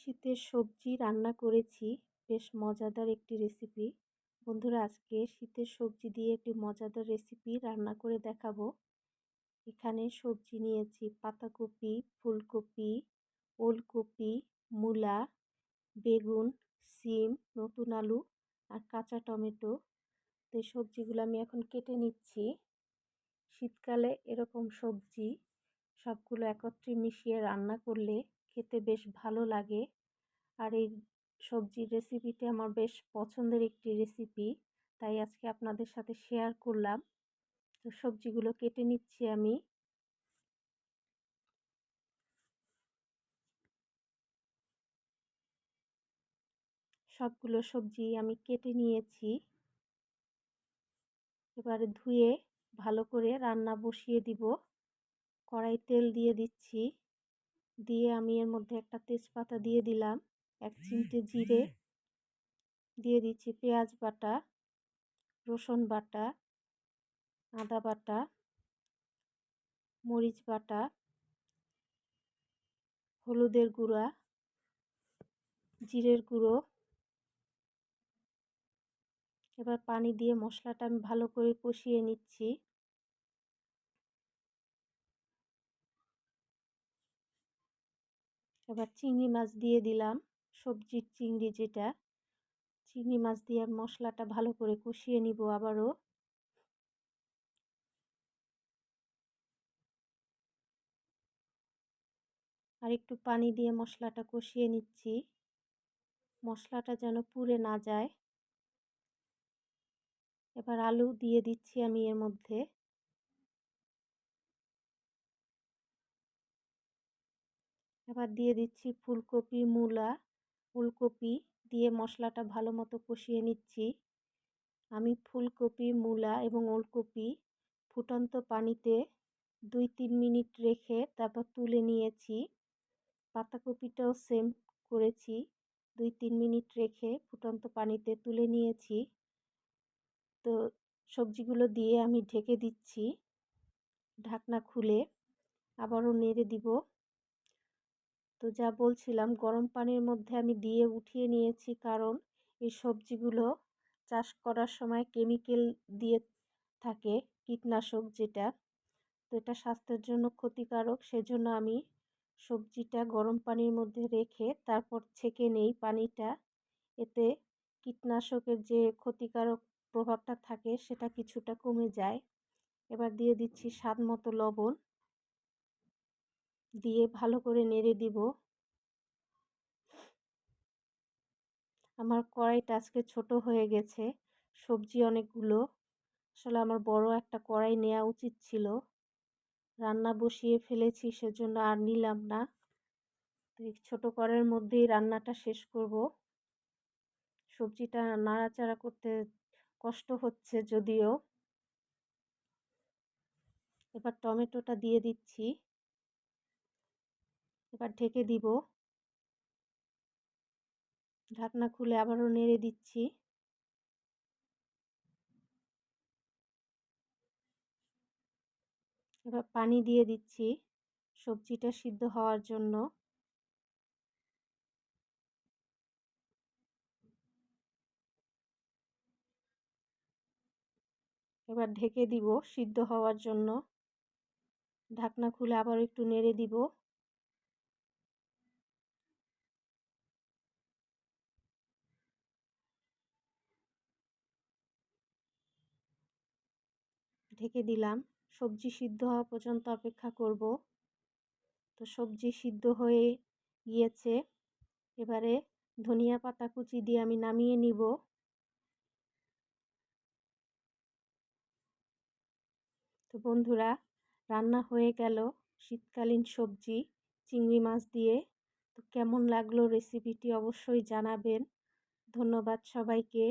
শীতের সবজি রান্না করেছি, বেশ মজাদার একটি রেসিপি। বন্ধুরা, আজকে শীতের সবজি দিয়ে একটি মজাদার রেসিপি রান্না করে দেখাবো। এখানে সবজি নিয়েছি পাতাকপি, ফুলকপি, ওলকপি, মূলা, বেগুন, সিম, নতুন আলু আর কাঁচা টমেটো। তো এই সবজিগুলো আমি এখন কেটে নিচ্ছি। শীতকালে এরকম সবজি সবগুলো একত্রে মিশিয়ে রান্না করলে খেতে বেশ ভালো লাগে। আর এই সবজির রেসিপিটি আমার বেশ পছন্দের একটি রেসিপি, তাই আজকে আপনাদের সাথে শেয়ার করলাম। তো সবজিগুলো কেটে নিচ্ছি আমি। সবগুলো সবজি আমি কেটে নিয়েছি। এবারে ধুয়ে ভালো করে রান্না বসিয়ে দিব। কড়াই তেল দিয়ে দিচ্ছি। দিয়ে আমি এর মধ্যে একটা তেজপাতা দিয়ে দিলাম, 1 চিমটে জিরে দিয়ে দিচ্ছি, পেঁয়াজ বাটা, রসুন বাটা, আদা বাটা, মরিচ বাটা, হলুদের গুঁড়া, জিরের গুঁড়ো। এবার পানি দিয়ে মশলাটা আমি ভালো করে কষিয়ে নিচ্ছি। এবার চিংড়ি মাছ দিয়ে দিলাম, সবজির চিংড়ি যেটা, চিংড়ি মাছ দিয়ে মশলাটা ভালো করে কষিয়ে নিব আবারও। আর একটু পানি দিয়ে মশলাটা কষিয়ে নিচ্ছি, মশলাটা যেন পুড়ে না যায়। এবার আলু দিয়ে দিচ্ছি আমি এর মধ্যে। এবার দিয়ে দিচ্ছি ফুলকপি, মূলা, ওলকপি দিয়ে মশলাটা ভালো মতো কষিয়ে নিচ্ছি। আমি ফুলকপি, মূলা এবং ওলকপি ফুটন্ত পানিতে 2-3 মিনিট রেখে তারপর তুলে নিয়েছি। পাতাকপিটাও সেম করেছি, 2-3 মিনিট রেখে ফুটন্ত পানিতে তুলে নিয়েছি। তো সবজিগুলো দিয়ে আমি ঢেকে দিচ্ছি, ঢাকনা খুলে আবারও নেড়ে দিব। তো যা বলছিলাম, গরম পানির মধ্যে আমি দিয়ে উঠিয়ে নিয়েছি, কারণ এই সবজিগুলো চাষ করার সময় কেমিক্যাল দিয়ে থাকে, কীটনাশক যেটা, তো এটা স্বাস্থ্যের জন্য ক্ষতিকারক। সেজন্য আমি সবজিটা গরম পানির মধ্যে রেখে তারপর ছেঁকে নেই পানিটা, এতে কীটনাশকের যে ক্ষতিকারক প্রভাবটা থাকে সেটা কিছুটা কমে যায়। এবার দিয়ে দিচ্ছি স্বাদ মতো লবণ, দিয়ে ভালো করে নেড়ে দিব। আমার কড়াইটা আজকে ছোট হয়ে গেছে, সবজি অনেকগুলো, আসলে আমার বড় একটা কড়াই নেওয়া উচিত ছিল। রান্না বসিয়ে ফেলেছি, সেজন্য আর নিলাম না। তো এই ছোট কড়াইয়ের মধ্যেই রান্নাটা শেষ করব। সবজিটা নাড়াচাড়া করতে কষ্ট হচ্ছে যদিও। এবার টমেটোটা দিয়ে দিচ্ছি, এবার ঢেকে দিব। ঢাকনা খুলে আবারও নেড়ে দিচ্ছি। এবার পানি দিয়ে দিচ্ছি সবজিটা সিদ্ধ হওয়ার জন্য। এবার ঢেকে দিব সিদ্ধ হওয়ার জন্য। ঢাকনা খুলে আবার একটু নেড়ে দিব। ঢেকে দিলাম, সবজি সিদ্ধ হওয়া পর্যন্ত অপেক্ষা করব। তো সবজি সিদ্ধ হয়ে গিয়েছে, এবারে ধনিয়া পাতা কুচি দিয়ে আমি নামিয়ে নিব। তো বন্ধুরা, রান্না হয়ে গেল শীতকালীন সবজি চিংড়ি মাছ দিয়ে। তো কেমন লাগলো রেসিপিটি অবশ্যই জানাবেন। ধন্যবাদ সবাইকে।